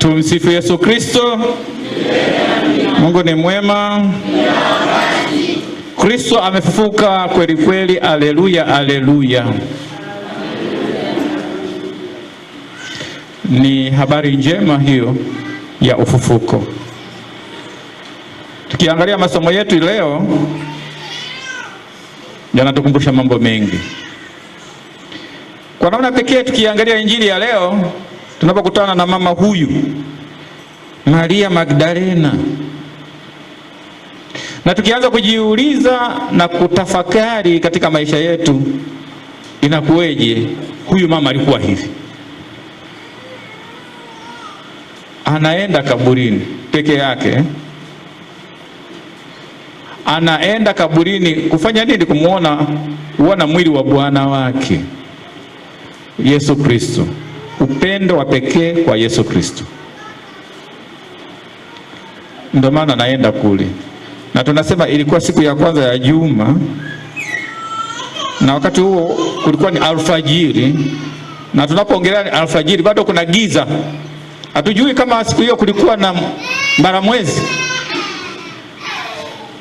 Tumsifu Yesu Kristo. Mungu ni mwema. Kristo amefufuka kweli kweli. Haleluya, haleluya. Ni habari njema hiyo ya ufufuko. Tukiangalia masomo yetu leo yanatukumbusha mambo mengi. Kwa namna pekee tukiangalia injili ya leo, tunapokutana na mama huyu Maria Magdalena, na tukianza kujiuliza na kutafakari katika maisha yetu, inakuweje huyu mama alikuwa hivi? Anaenda kaburini peke yake. Anaenda kaburini kufanya nini? Kuona mwili wa Bwana wake Yesu Kristo. Upendo wa pekee kwa Yesu Kristo. Ndio maana anaenda kule. Na tunasema ilikuwa siku ya kwanza ya juma, na wakati huo kulikuwa ni alfajiri, na tunapoongelea alfajiri bado kuna giza. Hatujui kama siku hiyo kulikuwa na mbaramwezi.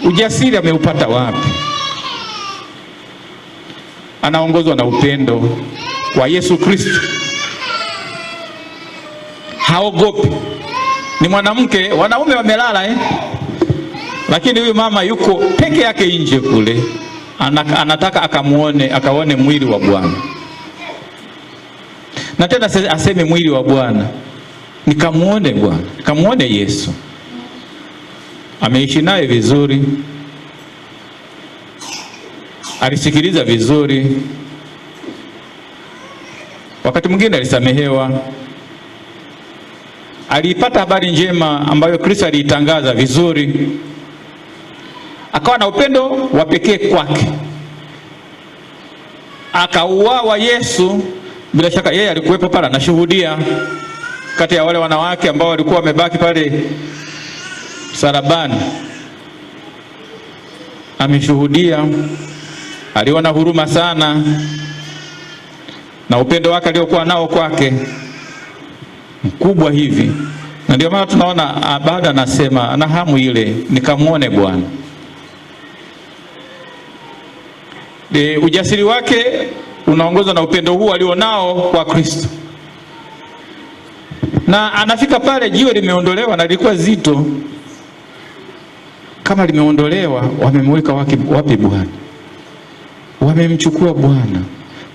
Ujasiri ameupata wapi? Anaongozwa na upendo wa Yesu Kristo. Haogopi. Ni mwanamke, wanaume wamelala lakini huyu mama yuko peke yake nje kule. Anataka akaone mwili wa Bwana. Na tena aseme mwili wa Bwana, nikamuone Bwana, nikamuone Yesu. Ameishi naye vizuri, alisikiliza vizuri, wakati mwingine alisamehewa. Alipata habari njema ambayo Kristo aliitangaza vizuri, akawa na upendo wa pekee kwake. Akauawa Yesu, bila shaka yeye alikuwepo pale anashuhudia, kati ya wale wanawake ambao walikuwa wamebaki pale msalabani. Ameshuhudia, aliona huruma sana, na upendo wake aliokuwa nao kwake mkubwa hivi. Na ndio maana tunaona baada anasema ana hamu ile, nikamuone Bwana. Ujasiri wake unaongozwa na upendo huu alionao kwa Kristo. Na anafika pale, jiwe limeondolewa na lilikuwa zito. Kama limeondolewa, wamemweka wapi Bwana? Wamemchukua Bwana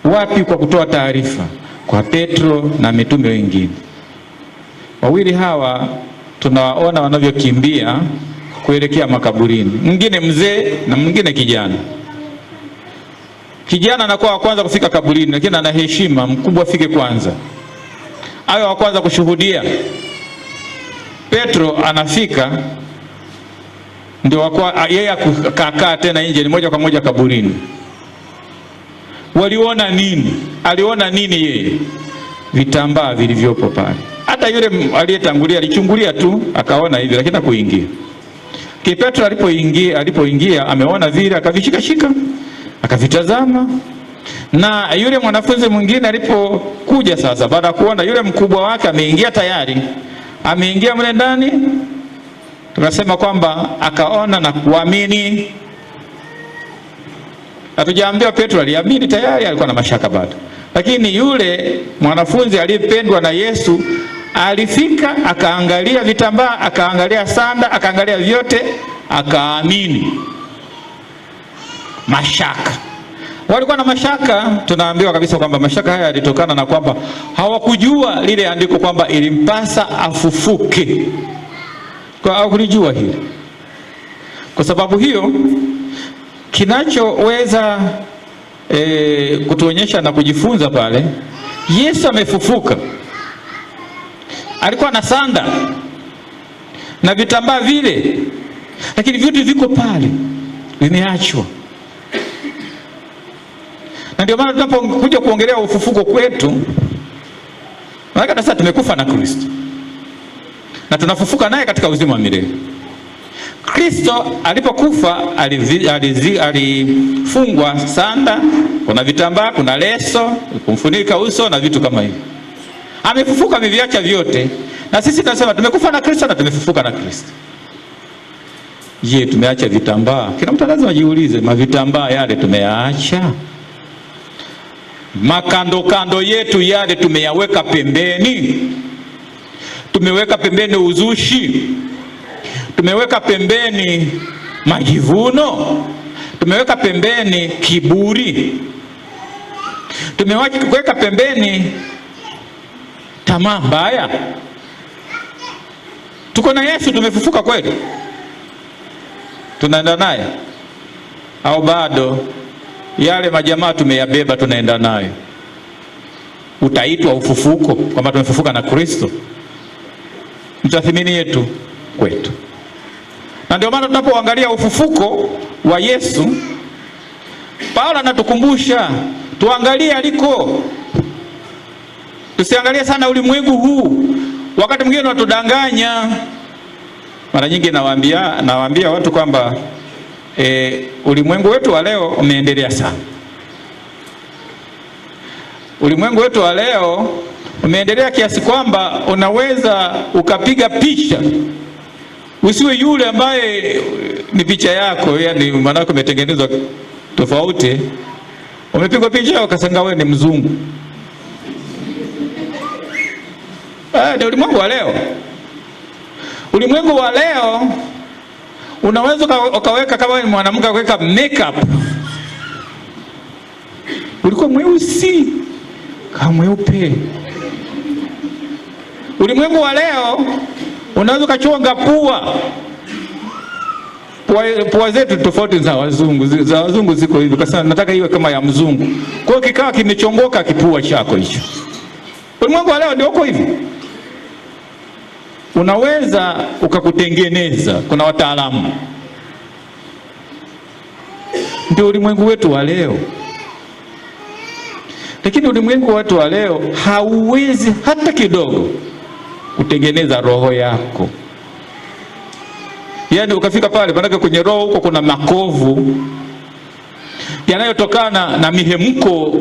wapi? Kwa kutoa taarifa kwa Petro na mitume wengine. Wawili hawa tunawaona wanavyokimbia kuelekea makaburini. Mwingine mzee na mwingine kijana. Kijana anakuwa wa kwanza kufika kaburini, lakini ana heshima, mkubwa afike kwanza, awe wa kwanza kushuhudia. Petro anafika, ndio yeye akakaa tena nje, ni moja kwa moja kaburini. Waliona nini? Aliona nini yeye? Vitambaa vilivyopo pale. Hata yule aliyetangulia alichungulia tu akaona hivi, lakini hakuingia. Petro alipoingia ameona vile, akavishika akavitazama. Na yule mwanafunzi mwingine alipokuja sasa, baada ya kuona yule mkubwa wake ameingia tayari, ameingia mle ndani, tunasema kwamba akaona na kuamini. Hatujaambiwa Petro aliamini tayari, alikuwa na mashaka bado. Lakini yule mwanafunzi aliyependwa na Yesu alifika, akaangalia vitambaa, akaangalia sanda, akaangalia vyote, akaamini. Mashaka. Walikuwa na mashaka. Tunaambiwa kabisa kwamba mashaka haya yalitokana na kwamba hawakujua lile andiko kwamba ilimpasa afufuke. Hawakulijua hili. Kwa sababu hiyo, kinachoweza kutuonyesha na kujifunza pale, Yesu amefufuka. Alikuwa na sanda na vitambaa vile, lakini vyote viko pale, vimeachwa. Na ndio maana tunapokuja kuongelea ufufuko kwetu, maana sasa tumekufa na Kristo na tunafufuka naye katika uzima wa milele. Kristo alipokufa alifungwa sanda, kuna vitambaa, kuna leso kumfunika uso na vitu kama hivyo. Amefufuka, ameviacha vyote, Na sisi tunasema tumekufa na Kristo na tumefufuka na Kristo. Je, tumeacha vitambaa? Kila mtu lazima ajiulize, mavitambaa yale tumeyaacha? Makando kando yetu yale tumeyaweka pembeni? Tumeweka pembeni uzushi? Tumeweka pembeni majivuno? Tumeweka pembeni kiburi? Tumeweka pembeni tamaa mbaya? Tuko na Yesu, tumefufuka kweli? Tunaenda naye au bado yale majamaa tumeyabeba tunaenda nayo? Utaitwa ufufuko kwamba tumefufuka na Kristo? Mtathmini yetu kwetu. Na ndio maana tunapoangalia ufufuko wa Yesu, Paulo anatukumbusha tuangalie aliko. Tusiangalie sana ulimwengu huu. Wakati mwingine watudanganya. Mara nyingi nawaambia watu kwamba ulimwengu wetu wa leo umeendelea sana. Ulimwengu wetu wa leo umeendelea kiasi kwamba unaweza ukapiga picha usiwe yule ambaye ni picha yako, yani maana yako imetengenezwa tofauti. Umepigwa picha ukasanga wewe ni mzungu. Ndio ulimwengu wa leo. Ulimwengu wa leo unaweza ukaweka, kama ni mwanamke ukaweka makeup, ulikuwa mweusi kama mweupe. Ulimwengu wa leo unaweza ukachonga pua zetu tofauti za wazungu. Za wazungu ziko hivi, kwa sababu nataka iwe kama ya mzungu. Kwa hiyo kikawa kimechongoka kipua chako hicho. Ulimwengu wa leo ndio uko hivi. Unaweza ukakutengeneza, kuna wataalamu. Ndio ulimwengu wetu wa leo. Lakini ulimwengu wetu wa leo hauwezi hata kidogo kutengeneza roho yako. Yaani ukafika pale, maana kwenye roho huko kuna makovu yanayotokana na mihemko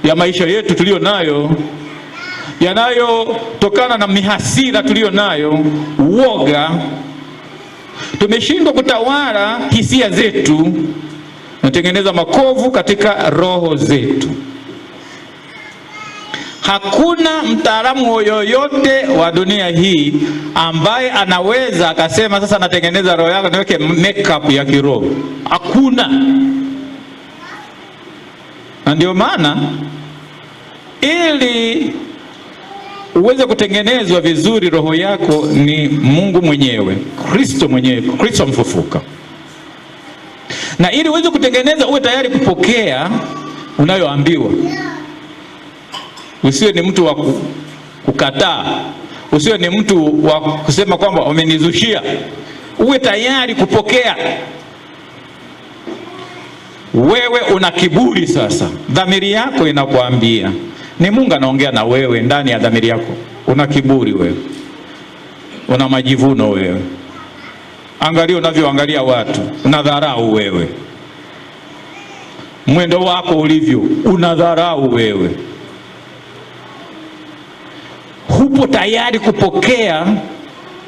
ya maisha yetu tulio nayo, yanayotokana na mihasira tulio nayo, uoga. Tumeshindwa kutawala hisia zetu, natengeneza makovu katika roho zetu. Hakuna mtaalamu yoyote wa dunia hii ambaye anaweza akasema sasa natengeneza roho yako niweke makeup ya kiroho. Hakuna. Na ndio maana ili uweze kutengenezwa vizuri roho yako ni Mungu mwenyewe, Kristo mwenyewe, Kristo mfufuka. Na ili uweze kutengeneza, uwe tayari kupokea unayoambiwa. Usiwe ni mtu wa kukataa, usiwe ni mtu wa kusema kwamba wamenizushia. Uwe tayari kupokea. Wewe una kiburi sasa, dhamiri yako inakuambia, ni Mungu anaongea na wewe ndani ya dhamiri yako. Una kiburi wewe, una majivuno wewe. Angalia unavyoangalia watu, unadharau wewe. Mwendo wako ulivyo, unadharau wewe. Hupo tayari kupokea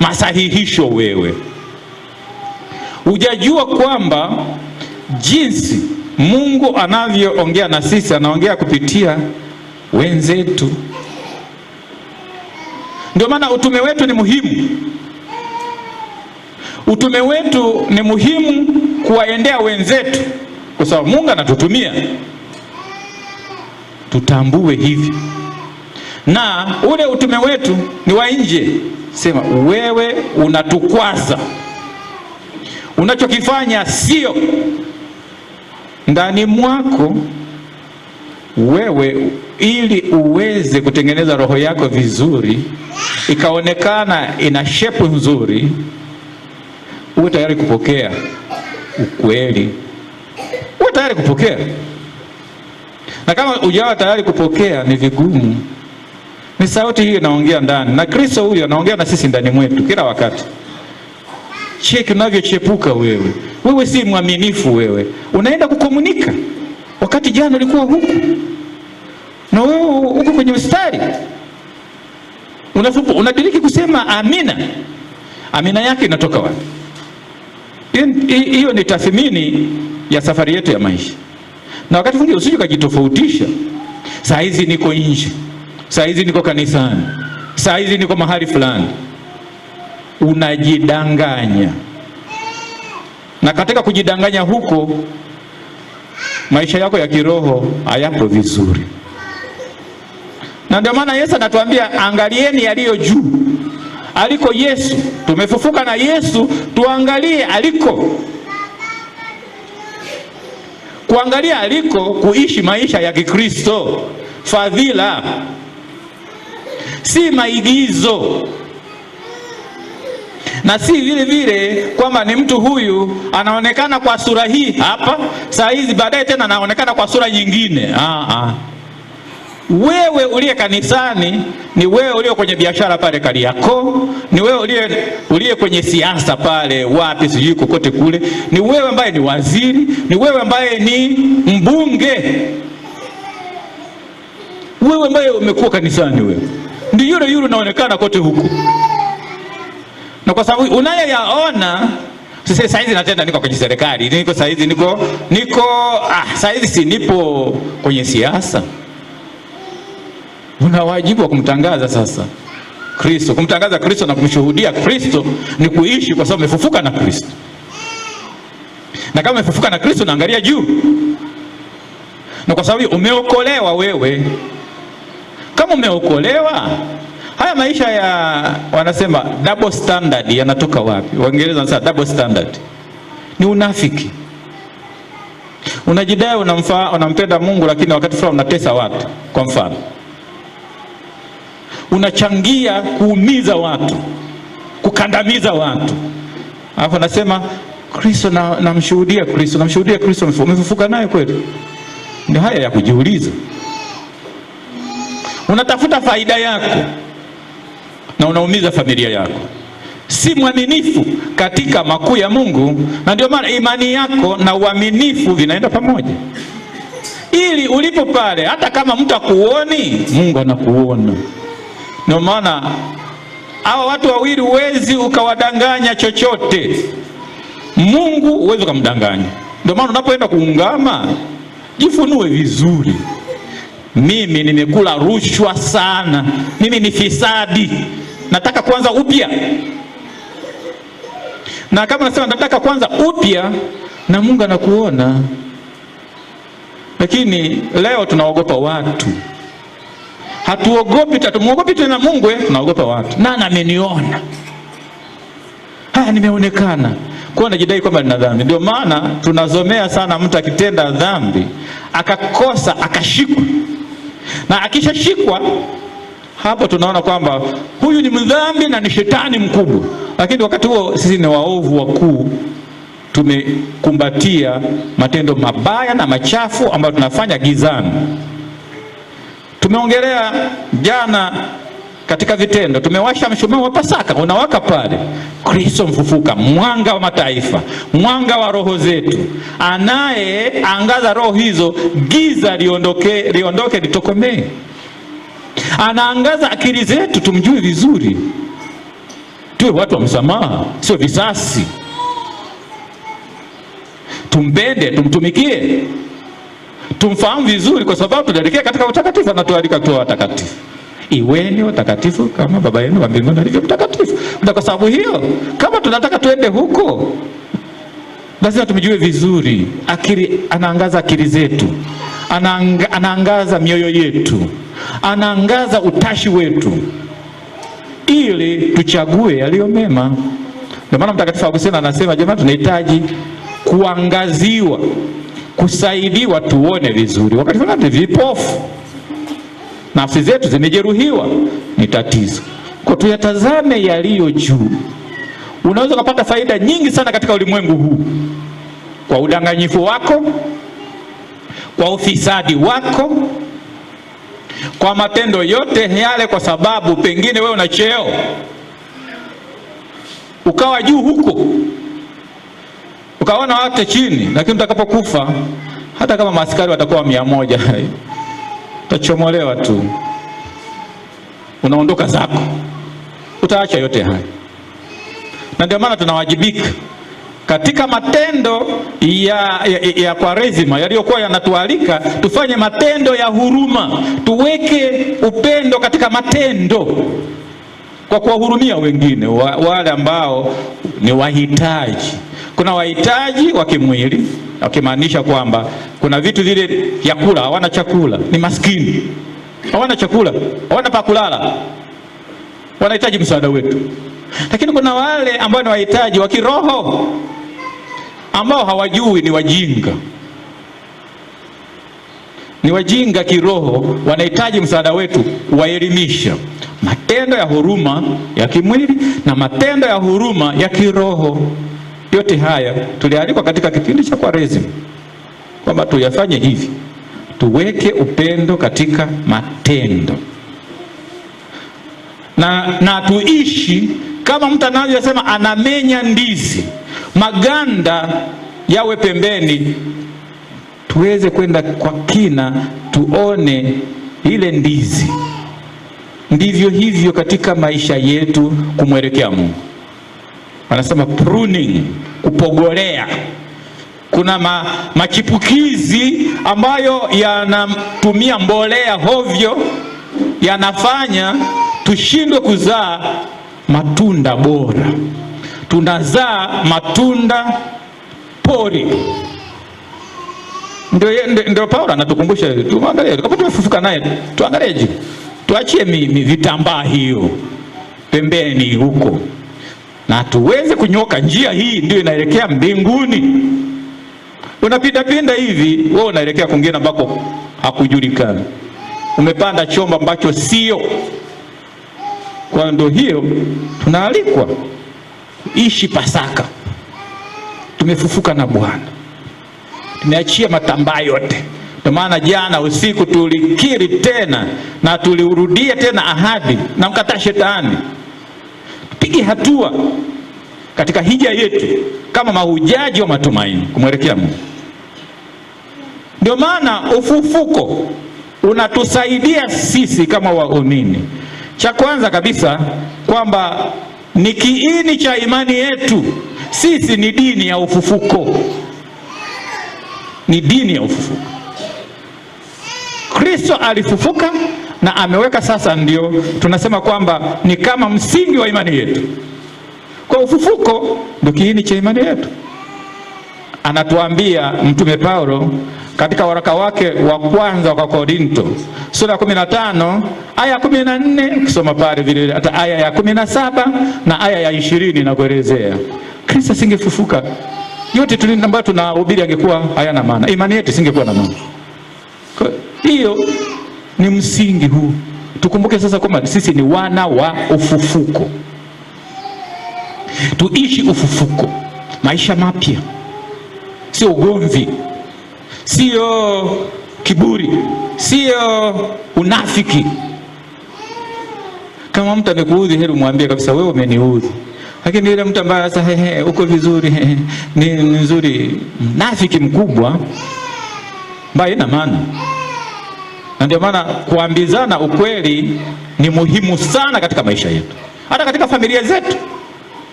masahihisho wewe. Hujajua kwamba jinsi Mungu anavyoongea na sisi, anaongea kupitia wenzetu. Ndio maana utume wetu ni muhimu. Utume wetu ni muhimu kuwaendea wenzetu, kwa sababu Mungu anatutumia. Tutambue hivi. Na ule utume wetu ni wa nje. Sema wewe unatukwaza, unachokifanya sio ndani mwako wewe. Ili uweze kutengeneza roho yako vizuri, ikaonekana ina shape nzuri, uwe tayari kupokea ukweli, uwe tayari kupokea. Na kama hujawa tayari kupokea, ni vigumu. Ni sauti hiyo inaongea ndani, na Kristo huyo anaongea na sisi ndani mwetu kila wakati. Cheki unavyochepuka wewe. Wewe si mwaminifu wewe. Unaenda kukomunika wakati jana ulikuwa huku, na wewe uko kwenye mstari. unadiriki kusema amina. Amina yake inatoka wapi? Hiyo ni tathmini ya safari yetu ya maisha. Na wakati mwingine usije kujitofautisha. Saa hizi niko nje, saa hizi niko kanisani, saa hizi niko mahali fulani. Unajidanganya. Na katika kujidanganya huko, maisha yako ya kiroho hayapo vizuri. Na ndio maana Yesu anatuambia angalieni yaliyo juu, aliko Yesu. Tumefufuka na Yesu, tuangalie aliko. Kuangalia aliko, kuishi maisha ya Kikristo, fadhila, si maigizo. Na si vile vile kwamba ni mtu huyu anaonekana kwa sura hii hapa saa hizi, baadaye tena anaonekana kwa sura nyingine. Wewe uliye kanisani ni wewe uliye kwenye biashara pale Kariakoo, ni wewe uliye kwenye siasa pale wapi sijui kokote kule, ni wewe ambaye ni waziri, ni wewe ambaye ni mbunge, wewe ambaye umekuwa kanisani, wewe ndio yule unaonekana kote huko. Na kwa sababu unayoyaona sasa hizi, natenda niko kwenye serikali, niko saa hizi saa hizi si nipo kwenye siasa. Una wajibu wa kumtangaza sasa Kristo. Kumtangaza Kristo na kumshuhudia Kristo ni kuishi kwa sababu umefufuka na Kristo. Na kama umefufuka na Kristo, naangalia juu. Na kwa sababu umeokolewa wewe. Kama umeokolewa, haya maisha ya wanasema double standard yanatoka wapi? Waingereza wanasema double standard. Ni unafiki. Unajidai unampenda Mungu, lakini wakati fulani unatesa watu. Kwa mfano, unachangia kuumiza watu, kukandamiza watu. Hapo nasema Kristo, namshuhudia Kristo, namshuhudia Kristo. Umefufuka naye kweli? Ndio haya ya kujiuliza. Unatafuta faida yako na unaumiza familia yako. Si mwaminifu katika makuu ya Mungu. Na ndio maana imani yako na uaminifu vinaenda pamoja. Ili ulipo pale, hata kama mtu akuoni, Mungu anakuona. Ndio maana hawa watu wawili huwezi ukawadanganya chochote. Mungu huwezi ukamdanganya. Ndio maana unapoenda kuungama, jifunue vizuri. Mimi nimekula rushwa sana, mimi ni fisadi, nataka kuanza upya. Na kama nasema nataka kuanza upya, na Mungu anakuona. Lakini leo tunaogopa watu. Hatumuogopi tena Mungu, tunaogopa watu. Nani ameniona? Nimeonekana. Kwa najidai kwamba nina dhambi. Ndio maana tunazomea sana mtu akitenda dhambi, akakosa, akashikwa. Na akishashikwa, hapo tunaona kwamba huyu ni mdhambi na ni shetani mkubwa. Lakini wakati huo sisi ni waovu wakuu. Tumekumbatia matendo mabaya na machafu ambayo tunafanya gizani. Tumeongelea jana katika vitendo, tumewasha mshumaa wa Pasaka, unawaka pale. Kristo mfufuka, mwanga wa mataifa, mwanga wa roho zetu, anayeangaza roho hizo, giza liondoke, litokomee. Anaangaza akili zetu, tumjue vizuri, tuwe watu wa msamaha, sio visasi. Tumpende, tumtumikie, tumfahamu vizuri, kwa sababu tunaelekea katika utakatifu. Anatualika tuwe watakatifu. Iweni watakatifu kama Baba yenu wa mbinguni alivyo mtakatifu. Na kwa sababu hiyo, kama tunataka tuende huko, lazima tumjue vizuri. Anaangaza akili zetu, anaangaza mioyo yetu, anaangaza utashi wetu, ili tuchague yaliyo mema. Ndio maana Mtakatifu Agustino anasema, jamani, tunahitaji kuangaziwa, kusaidiwa tuone vizuri. Wakati fulani vipofu, nafsi zetu zimejeruhiwa, ni tatizo. Kwa tuyatazame yaliyo juu. Unaweza kupata faida nyingi sana katika ulimwengu huu, kwa udanganyifu wako, kwa ufisadi wako, kwa matendo yote yale, kwa sababu pengine wewe una cheo ukawa juu huko, ukaona watu chini. Lakini utakapokufa, hata kama maaskari watakuwa 100, utachomolewa tu. unaondoka zako, utaacha yote haya. Na ndio maana tunawajibika katika matendo ya Kwaresima yaliyokuwa yanatualika tufanye matendo ya huruma, tuweke upendo katika matendo kwa kuwahurumia wengine, wale ambao ni wahitaji. Kuna wahitaji wa kimwili, wakimaanisha kwamba kuna vitu vile vya kula, hawana chakula, ni maskini, hawana chakula, hawana pa kulala, wanahitaji msaada wetu. Lakini kuna wale ambao ni wahitaji wa kiroho, ambao hawajui, ni wajinga, ni wajinga kiroho, wanahitaji msaada wetu, waelimisha. Matendo ya huruma ya kimwili na matendo ya huruma ya kiroho, yote haya tulialikwa katika kipindi cha Kwaresima kwamba tuyafanye hivi, tuweke upendo katika matendo na tuishi kama mtu anavyosema anamenya ndizi, maganda yawe pembeni, tuweze kwenda kwa kina, tuone ile ndizi. Ndivyo hivyo katika maisha yetu kumwelekea Mungu. Wanasema pruning, kupogolea. Kuna machipukizi ambayo yanatumia mbolea hovyo, yanafanya tushindwe kuzaa matunda bora. Tunazaa matunda pori. Ndio Paulo anatukumbusha, tuangalie kama tumefufuka naye, tuangalie, tuachie vitambaa hiyo pembeni huko, na tuweze kunyoka njia hii, ndio inaelekea mbinguni. Unapinda pinda hivi, wewe unaelekea kwingine ambako hakujulikana, umepanda chombo ambacho sio. Kwa ndio hiyo tunaalikwa ishi Pasaka. Tumefufuka na Bwana, tumeachia matambaa yote. Ndio maana jana usiku tulikiri tena na tuliurudia tena ahadi na mkataa shetani. Tupige hatua katika hija yetu kama mahujaji wa matumaini kumwelekea Mungu. Ndio maana ufufuko unatusaidia sisi kama waumini, cha kwanza kabisa kwamba ni kiini cha imani yetu. Sisi ni dini ya ufufuko, ni dini ya ufufuko. Kristo alifufuka na ameweka sasa, ndio tunasema kwamba ni kama msingi wa imani yetu. Kwa ufufuko ndio kiini cha imani yetu. Anatuambia Mtume Paulo katika waraka wake wa kwanza kwa Korinto sura ya 15 aya 14, ukisoma pale vile hata aya ya 17 na aya ya 20 na kuelezea Kristo singefufuka, yote ambayo tunahubiri angekuwa hayana maana, imani yetu singekuwa na maana. Hiyo ni msingi huu. Tukumbuke sasa kwamba sisi ni wana wa ufufuko. Tuishi ufufuko, maisha mapya, sio ugomvi, sio kiburi, sio unafiki. Kama mtu amekuudhi, heri mwambie kabisa, wewe umeniudhi. Lakini yule mtu ambaye sasa uko vizuri, ni nzuri, mnafiki mkubwa mbaya, ina maana. Na ndio maana kuambizana ukweli ni muhimu sana katika maisha yetu, hata katika familia zetu.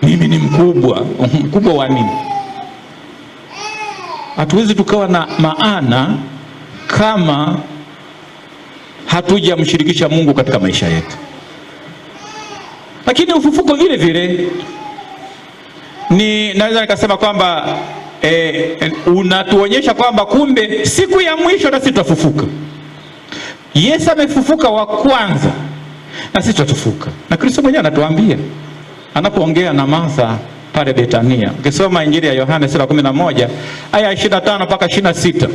Mimi ni mkubwa. Mkubwa wa nini? Hatuwezi tukawa na maana kama hatujamshirikisha Mungu katika maisha yetu. Lakini ufufuko vile vile naweza nikasema kwamba unatuonyesha kwamba kumbe siku ya mwisho na sisi tutafufuka. Yesu amefufuka wa kwanza na sisi tutafufuka. Na Kristo mwenyewe anatuambia anapoongea na Martha pale Betania. Ukisoma Injili ya Yohana sura 11 aya 25 mpaka 26.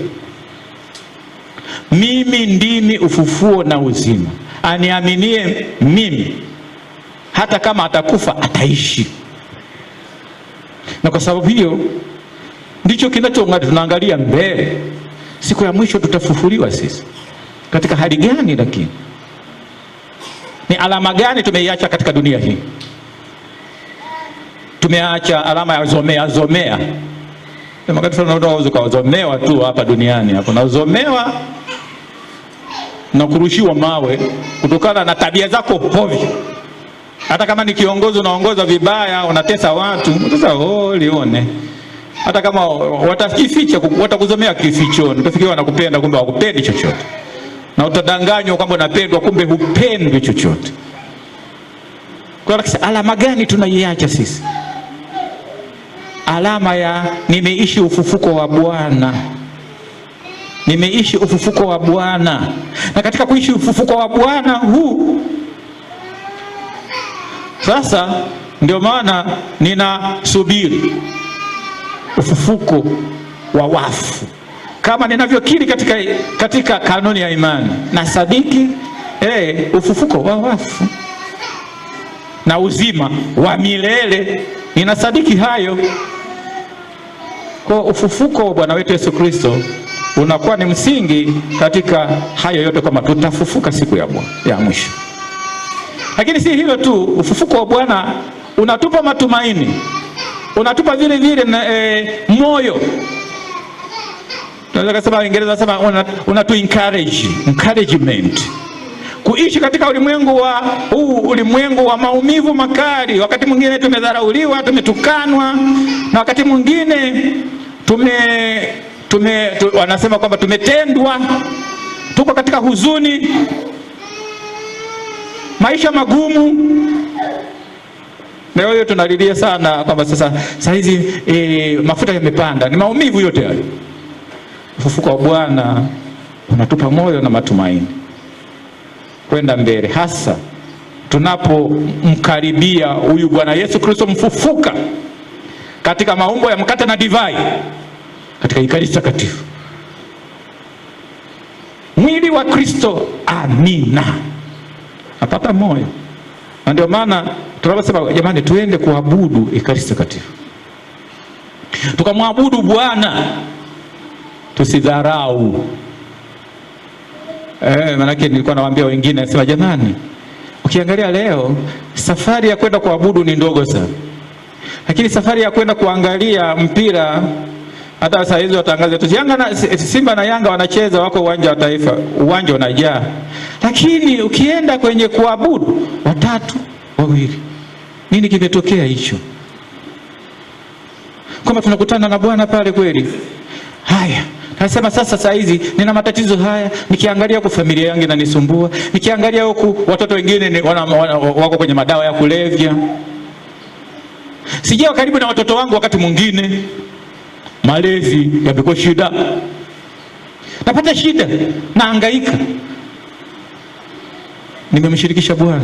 Mimi ndimi ufufuo na uzima. Aniaminie mimi, hata kama atakufa ataishi. Na kwa sababu hiyo ndicho kinachoangalia, tunaangalia mbele. Siku ya mwisho tutafufuliwa sisi. Katika hali gani? Lakini ni alama gani tumeiacha katika dunia hii? Tumeacha alama ya zomea. Unaweza kuzomewa tu hapa duniani hapo, na uzomewa na kurushiwa mawe kutokana na tabia zako hovyo. Hata kama ni kiongozi unaongoza vibaya, unatesa watu, sasa lione. Hata kama watakificha, watakuzomea kifichoni, utafikiria wanakupenda kumbe hawakupendi chochote. Na utadanganywa kwamba unapendwa kumbe hupendwi chochote. Kwa alama gani tunaiacha sisi? Alama ya nimeishi ufufuko wa Bwana. Nimeishi ufufuko wa Bwana. Na katika kuishi ufufuko wa Bwana huu, sasa ndio maana ninasubiri ufufuko wa wafu. Kama ninavyokiri katika kanuni ya imani, na sadiki ufufuko wa wafu na uzima wa milele, ninasadiki hayo. Kwa ufufuko wa Bwana wetu Yesu Kristo unakuwa ni msingi katika hayo yote, kama tutafufuka siku ya mwisho. Lakini si hilo tu, ufufuko wa Bwana unatupa matumaini, unatupa vile vile moyo. Tunaweza kusema Uingereza sema unatu encouragement kuishi katika ulimwengu wa maumivu makali. Wakati mwingine tumedharauliwa, tumetukanwa, na wakati mwingine wanasema kwamba tumetendwa, tuko katika huzuni, maisha magumu. Leo hiyo tunalilia sana kwamba sasa hizi mafuta yamepanda, ni maumivu yote hayo. Ufufuko wa Bwana unatupa moyo na matumaini kwenda mbele, hasa tunapomkaribia huyu Bwana Yesu Kristo mfufuka katika maumbo ya mkate na divai, katika Ekaristi Takatifu, mwili wa Kristo. Amina. Napata moyo. Na ndio maana tunaposema jamani, tuende kuabudu Ekaristi Takatifu, tukamwabudu Bwana, tusidharau. Manake nilikuwa nawaambia wengine, nasema jamani, ukiangalia leo safari ya kwenda kuabudu ni ndogo sana, lakini safari ya kwenda kuangalia mpira, hata saa hizi watangaza tu Simba na Yanga wanacheza, wako uwanja wa Taifa, uwanja unajaa. Lakini ukienda kwenye kuabudu, watatu wawili, nini kimetokea hicho? Kwamba tunakutana na Bwana pale kweli. Haya, nasema sasa saa hizi nina matatizo haya, nikiangalia kwa familia yangu inanisumbua, nikiangalia huku watoto wengine wako kwenye madawa ya kulevya, sijao karibu na watoto wangu, wakati mwingine malezi yamekuwa shida, napata shida, nahangaika. Nimemshirikisha Bwana,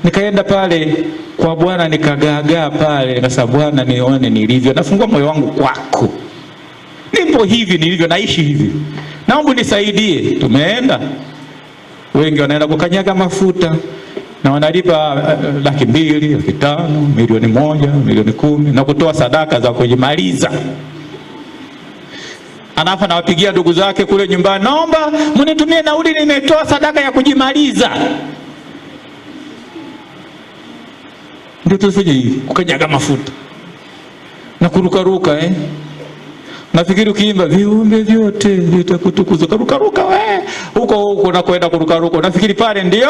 nikaenda pale kwa Bwana, nikagaagaa pale, nikasema Bwana, nione nilivyo, nafungua moyo wangu kwako, nipo hivi nilivyo, naishi hivi, naomba nisaidie. Tumeenda, wengi wanaenda kukanyaga mafuta na wanalipa 200,000, 500,000, milioni 1, milioni 10, na kutoa sadaka za kujimaliza. Anafa nawapigia ndugu zake kule nyumbani, naomba mnitumie nauli, nimetoa sadaka ya kujimaliza. Ndio tufanye hivi, kukanyaga mafuta na kurukaruka. Nafikiri ukiimba viumbe vyote vitakutukuza, kurukaruka huko unakwenda kurukaruka, nafikiri pale ndio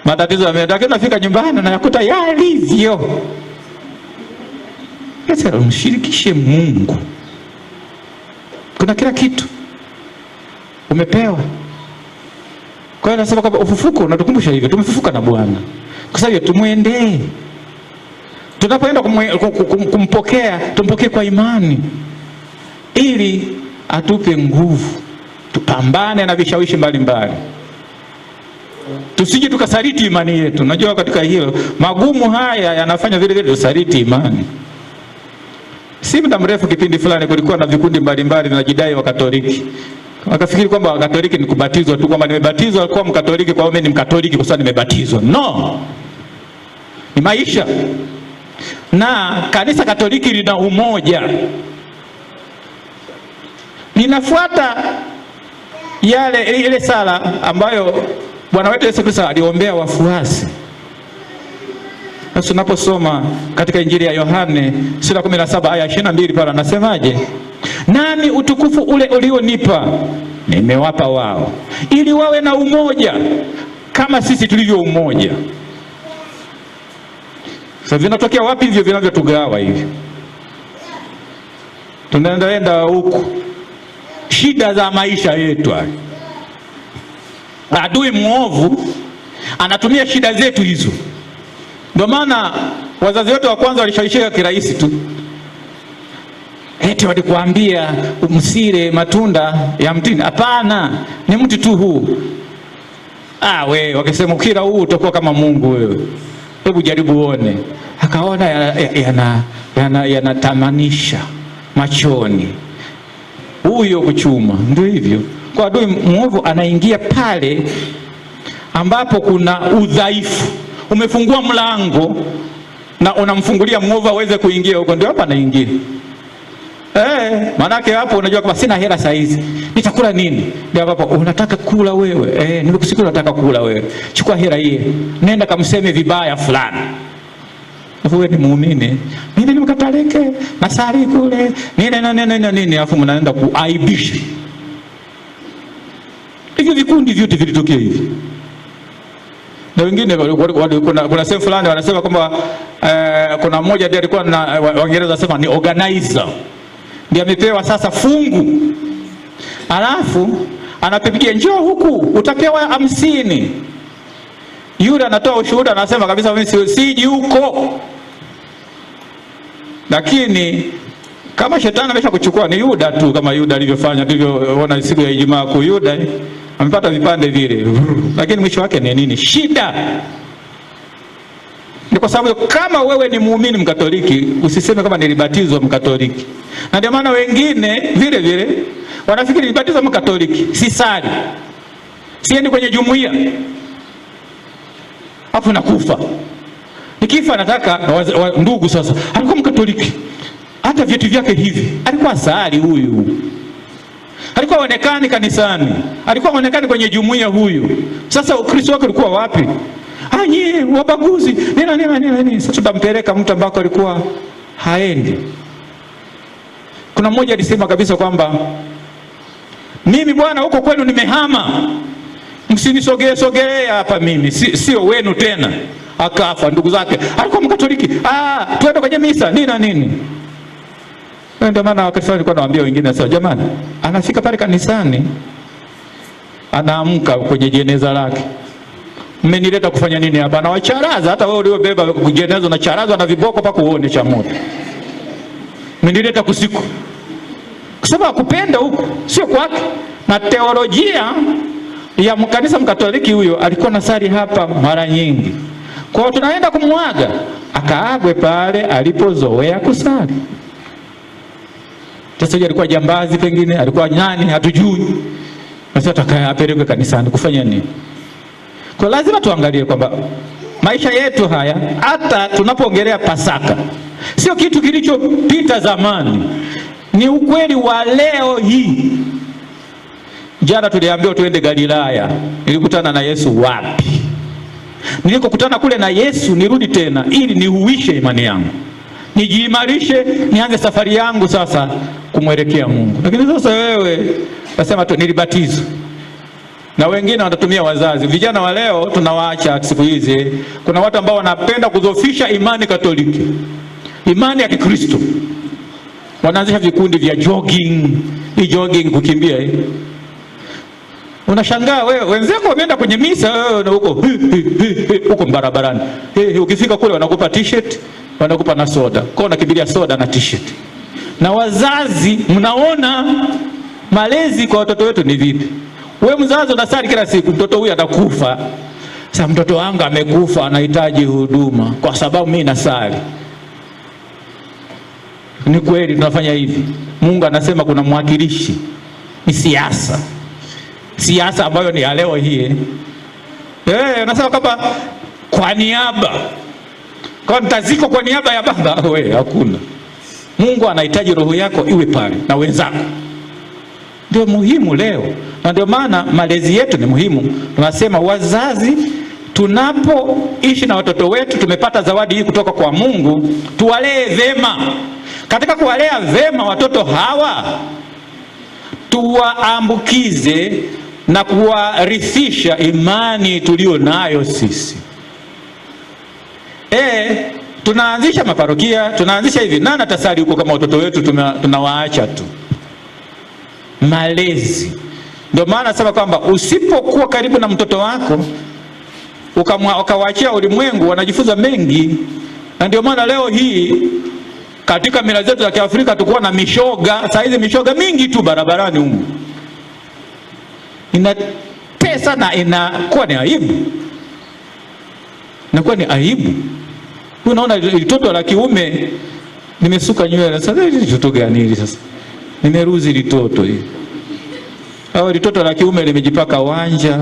matatizo yameenda. Lakini nafika nyumbani na yakuta yalivyo. Sasa mshirikishe Mungu, kuna kila kitu umepewa. Kwa hiyo nasema kwamba ufufuko unatukumbusha hivyo, tumefufuka na Bwana, kwa sababu tumwendee. Tunapoenda kumpokea, tumpokee kwa imani, ili atupe nguvu, tupambane na vishawishi mbalimbali, tusije tukasaliti imani yetu. Najua katika hilo magumu haya yanafanya vile vile tusaliti imani. Si muda mrefu, kipindi fulani, kulikuwa na vikundi mbalimbali vinajidai wa Katoliki. Wakafikiri kwamba wa Katoliki ni kubatizwa tu, kwamba nimebatizwa kwa Mkatoliki, kwa hiyo mimi ni Mkatoliki kwa sababu nimebatizwa. No, ni maisha. Na kanisa Katoliki lina umoja, linafuata ile sala ambayo Bwana wetu Yesu Kristo aliombea wafuasi. Sasa tunaposoma katika Injili ya Yohane sura 17 aya 22 pale anasemaje? Nami utukufu ule ulionipa nimewapa wao, ili wawe na umoja kama sisi tulivyo umoja. Sasa vinatokea wapi hivyo vinavyotugawa hivi? Tunaenda huku, shida za maisha yetu. Adui mwovu anatumia shida zetu hizo. Ndio maana wazazi wetu wa kwanza walishawishika kirahisi tu. Eti walikuambia msile matunda ya mtini. Hapana, ni mti tu huu. Wewe wakisema ukila huu utakuwa kama Mungu wewe. Hebu jaribu uone. Akaona yanatamanisha machoni. Huyo kuchuma. Ndio hivyo. Kwa adui mwovu anaingia pale ambapo kuna udhaifu. Umefungua mlango na unamfungulia mwovu aweze kuingia huko, ndio hapa anaingia. Manake hapo unajua kama sina hela saa hizi, nitakula nini? Ndio hapo unataka kula wewe. Nimekusikia unataka kula wewe. Chukua hela hii. Nenda kamseme vibaya fulani. Wewe ni muumini. Mimi ni Mkatoliki, nasali kule. Nini afu mnaenda kuaibisha. Hivyo vikundi vyote vilitokea hivi. Na wengine kuna sehemu fulani wanasema kwamba kuna mmoja ndiye alikuwa na Waingereza wasema ni organizer. Ndiye amepewa sasa fungu. Alafu anapigia njoo huku utapewa 50. Yule anatoa ushuhuda anasema kabisa mimi siji huko. Lakini kama shetani ameshakuchukua ni Yuda tu, kama Yuda alivyofanya. Tulivyoona siku ya Ijumaa kwa Yuda amepata vipande vile. Lakini mwisho wake ni nini? Shida. Ni kwa sababu kama wewe ni muumini Mkatoliki, usiseme kama nilibatizwa Mkatoliki. Na ndio maana wengine vile vile wanafikiri nilibatizwa Mkatoliki, sisali, siendi kwenye jumuiya, hapo nakufa. Nikifa nataka ndugu sasa alikuwa Mkatoliki, hata vitu vyake hivi alikuwa sali huyu, alikuwa onekani kanisani, alikuwa onekani kwenye jumuiya huyu. Sasa Ukristo wake ulikuwa wapi? Nyie wabaguzi nini. Sasa tutampeleka mtu ambako alikuwa haendi. Kuna mmoja alisema kabisa kwamba mimi bwana huko kwenu nimehama, msinisogee hapa, mimi sio wenu tena. Akafa. Ndugu zake alikuwa Mkatoliki, tuende kwenye misa nini. Ndio maana wakati fulani nilikuwa nawaambia wengine, sasa jamani, anafika pale kanisani anaamka kwenye jeneza lake, mmenileta kufanya nini hapa? Na wacharaza. Hata wewe uliobeba jeneza na charaza na viboko paka uone cha moto. Mmenileta kusiku. Kwa sababu kupenda huko sio kwake. Na teolojia ya mkanisa Mkatoliki huyo alikuwa nasali hapa mara nyingi. Kwa hiyo tunaenda kumwaga, akaagwe pale alipozoea kusali. Sasa alikuwa jambazi, pengine alikuwa nani hatujui. Sasa atakayapelekwe kanisani kufanya nini? Kwa lazima tuangalie kwamba maisha yetu haya, hata tunapoongelea Pasaka, sio kitu kilichopita zamani, ni ukweli wa leo hii. Jana tuliambiwa tuende Galilaya. Nilikutana na Yesu wapi? Nilikokutana kule na Yesu nirudi tena ili nihuishe imani yangu, nijiimarishe, nianze safari yangu sasa kumwelekea Mungu. Lakini sasa wewe nasema tu nilibatizwa. Na wengine wanatumia wazazi. Vijana wa leo tunawaacha siku hizi. Kuna watu ambao wanapenda kudhoofisha imani Katoliki, imani ya Kikristo. Wanaanzisha vikundi vya jogging, kukimbia. Unashangaa wewe wenzako wameenda kwenye misa, wewe na huko barabarani. Ukifika kule wanakupa t-shirt, wanakupa na soda. Kwa unakimbilia soda na t-shirt. Na wazazi mnaona malezi kwa watoto wetu ni vipi? Wewe mzazi unasali kila siku, mtoto huyu atakufa. Sasa mtoto wangu amekufa, anahitaji huduma kwa sababu mimi nasali. Ni kweli tunafanya hivi. Mungu anasema kuna mwakilishi. Ni siasa ambayo ni ya leo hii. Anasema kama kwa niaba, kwa nitaziko kwa niaba ya baba, wewe hakuna. Mungu anahitaji roho yako iwe pale na wenzako. Ndio muhimu leo. Na ndio maana malezi yetu ni muhimu. Tunasema wazazi, tunapoishi na watoto wetu, tumepata zawadi hii kutoka kwa Mungu, tuwalee vema. Katika kuwalea vema watoto hawa, tuwaambukize na kuwarithisha imani tulio nayo sisi. Tunaanzisha maparokia, tunaanzisha hivi. Nani atasali huko kama watoto wetu tunawaacha tu? Malezi. Ndio maana nasema kwamba usipokuwa karibu na mtoto wako ukawaachia ulimwengu, wanajifunza mengi. Na ndio maana leo hii katika mila zetu za Kiafrika tukuwa na mishoga. Saa hizi mishoga mingi tu barabarani huko. Inatesa na inakuwa ni aibu. Inakuwa ni aibu. Unaona litoto la kiume nimesuka nywele. Sasa hili litoto gani hili sasa? Nimeruzi litoto hili. Au litoto la kiume limejipaka wanja.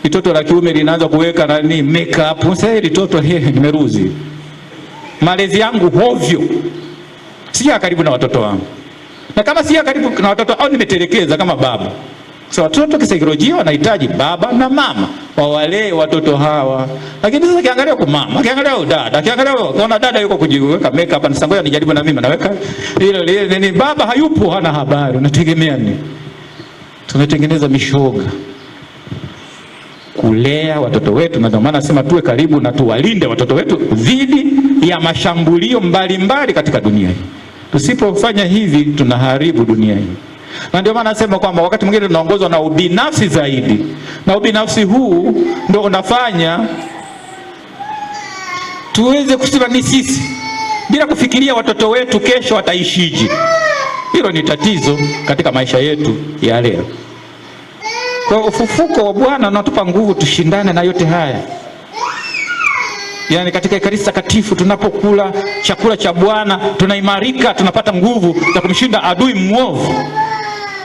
Litoto la kiume linaanza kuweka nani makeup. Sasa hili litoto hili nimeruzi. Malezi yangu hovyo. Sija karibu na watoto wangu. Na kama sija karibu na watoto au nimetelekeza kama baba. So watoto kisaikolojia wanahitaji baba na mama wawalee watoto hawa. Lakini sasa kiangalia kwa mama, kiangalia dada, kiangalia kuna dada yuko kujiweka makeup anasangoja nijaribu na mimi naweka ile nini, baba hayupo, hana habari. Unategemea nini? Tunatengeneza mishoga kulea watoto wetu, na ndio maana nasema tuwe karibu na tuwalinde watoto wetu dhidi ya mashambulio mbalimbali katika dunia hii. Tusipofanya hivi tunaharibu dunia hii. Na ndio maana nasema kwamba wakati mwingine tunaongozwa na ubinafsi zaidi. Na ubinafsi huu ndio unafanya tuweze kusema ni sisi bila kufikiria watoto wetu kesho wataishije. Hilo ni tatizo katika maisha yetu ya leo. Kwa ufufuko wa Bwana unatupa nguvu tushindane na yote haya. Yaani katika Ekaristi Takatifu tunapokula chakula cha Bwana tunaimarika, tunapata nguvu za kumshinda adui mwovu.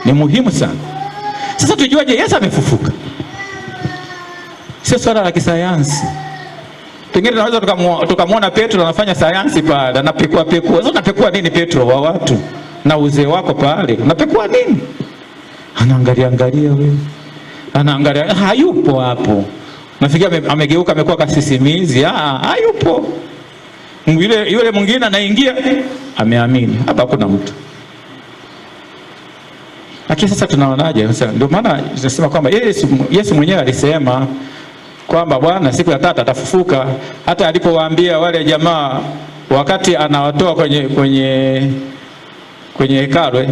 Ni muhimu sana. Sasa tujuaje Yesu amefufuka? Sio swala la kisayansi. Pengine tunaweza tukamwona Petro anafanya sayansi pale, anapekua. Sasa unapekua nini Petro wa watu na uzee wako pale? Unapekua nini? Anaangalia wewe. Anaangalia hayupo hapo. Nafikia amegeuka amekuwa kasisimizi. Hayupo. Yule mwingine anaingia ameamini. Hapa hakuna mtu. Lakini sasa tunaonaje? Ndio maana tunasema kwamba Yesu mwenyewe alisema kwamba Bwana siku ya tatu atafufuka. Hata alipowaambia wale jamaa wakati anawatoa kwenye hekalu,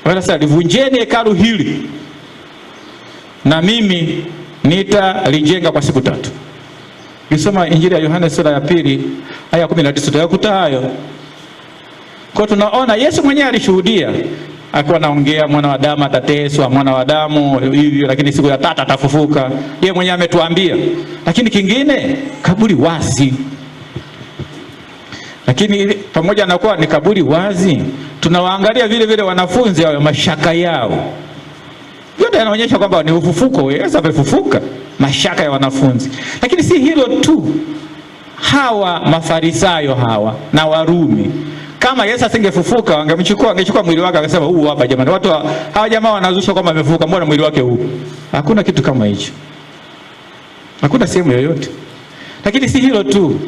wala sasa livunjeni hekalu hili na mimi nitalijenga kwa siku tatu. Ukisoma Injili ya Yohana sura ya 2 aya 19 utakuta hayo. Kwa tunaona Yesu mwenyewe alishuhudia, alikuwa anaongea mwana wa Adamu atateswa, mwana wa Adamu hivi, lakini siku ya tatu atafufuka. Yeye mwenyewe ametuambia. Lakini kingine, kaburi wazi. Lakini pamoja na kuwa ni kaburi wazi, tunawaangalia vile wanafunzi wa mashaka yao. Yote yanaonyesha kwamba ni ufufuko. Yesu amefufuka, mashaka ya wanafunzi. Lakini si hilo tu. Hawa Mafarisayo hawa na Warumi, kama Yesu asingefufuka angechukua mwili wake akasema huu hapa jamani. Watu hawa jamaa wanazusha kwamba amefufuka, mbona mwili wake huu? Hakuna kitu kama hicho. Hakuna sehemu yoyote. Lakini si hilo tu.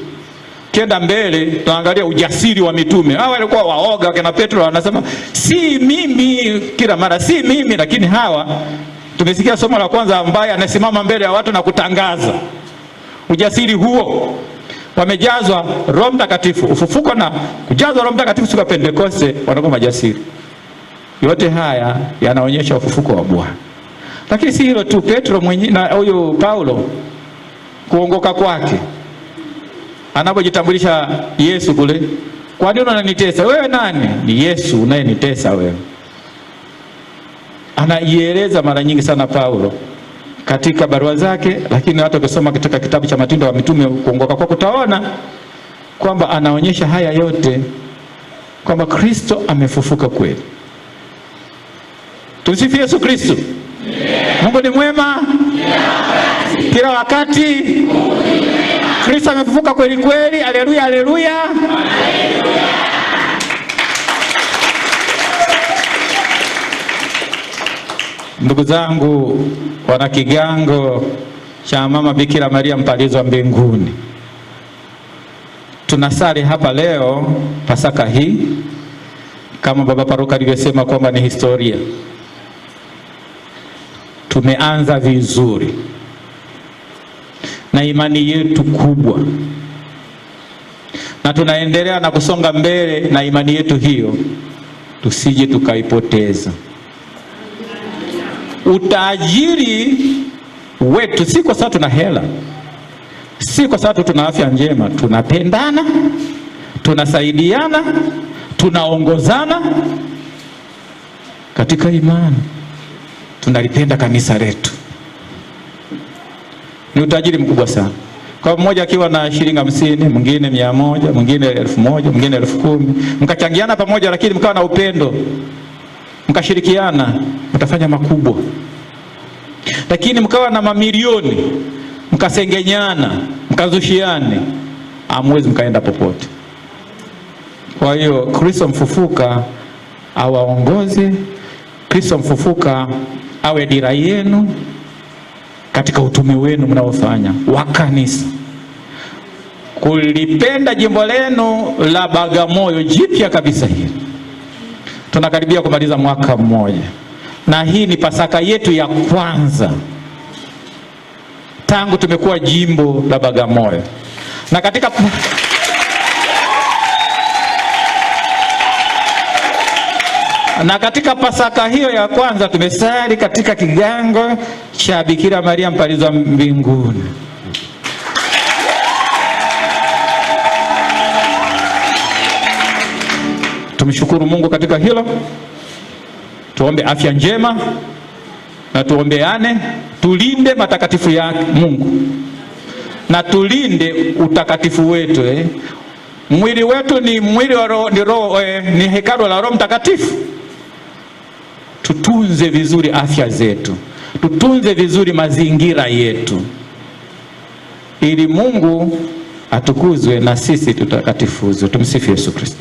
Kienda mbele tunaangalia ujasiri wa mitume. Hawa walikuwa waoga, kina Petro wanasema si mimi, kila mara si mimi. Lakini hawa tumesikia somo la kwanza ambaye anasimama mbele ya watu na kutangaza ujasiri huo. Wamejazwa Roho Mtakatifu. Ufufuko na kujazwa Roho Mtakatifu siku ya Pentekoste wanakuwa majasiri. Yote haya yanaonyesha ufufuko wa Bwana. Lakini si hilo tu. Petro mwenyewe na huyo Paulo kuongoka kwake, anapojitambulisha Yesu kule, kwa nini unanitesa? Wewe nani? Ni Yesu unayenitesa wewe. Anaieleza mara nyingi sana Paulo katika barua zake, lakini hata ukisoma katika kitabu cha Matendo ya Mitume kuongoka kwa utaona kwamba anaonyesha haya yote kwamba Kristo amefufuka kweli. Tumsifu Yesu Kristo. Mungu ni mwema kila wakati. Kristo amefufuka kweli kweli. Haleluya, haleluya. Ndugu zangu wana kigango cha Mama Bikira Maria mpalizwa mbinguni, tunasali hapa leo Pasaka hii kama baba paroko alivyosema kwamba ni historia. Tumeanza vizuri na imani yetu kubwa, na tunaendelea na kusonga mbele na imani yetu hiyo, tusije tukaipoteza. Utajiri wetu si kwa sababu tuna hela, si kwa sababu tuna afya njema. Tunapendana, tunasaidiana, tunaongozana katika imani, tunalipenda kanisa letu. Ni utajiri mkubwa sana. Kwa mmoja akiwa na shilingi 50, mwingine 100, mwingine 1000, mwingine 10,000, mkachangiana pamoja, lakini mkawa na upendo, mkashirikiana, mtafanya makubwa. Lakini mkawa na mamilioni, mkasengenyana, mkazushiane, hamwezi mkaenda popote. Kwa hiyo Kristo mfufuka awaongoze, Kristo mfufuka awe dira yenu katika utume wenu mnaofanya wa kanisa. Kulipenda jimbo lenu la Bagamoyo jipya kabisa hili. Tunakaribia kumaliza mwaka mmoja, na hii ni Pasaka yetu ya kwanza tangu tumekuwa jimbo la Bagamoyo. Na katika Pasaka hiyo ya kwanza tumesali katika kigango cha Bikira Maria mpalizwa mbinguni. Tumshukuru Mungu katika hilo. Tuombe afya njema na tuombeane, tulinde matakatifu ya Mungu na tulinde utakatifu wetu. Mwili wetu ni mwili wa roho, ni hekalu la Roho Mtakatifu. Tutunze vizuri afya zetu, tutunze vizuri mazingira yetu, ili Mungu atukuzwe na sisi tutakatifuzwe. Tumsifu Yesu Kristo.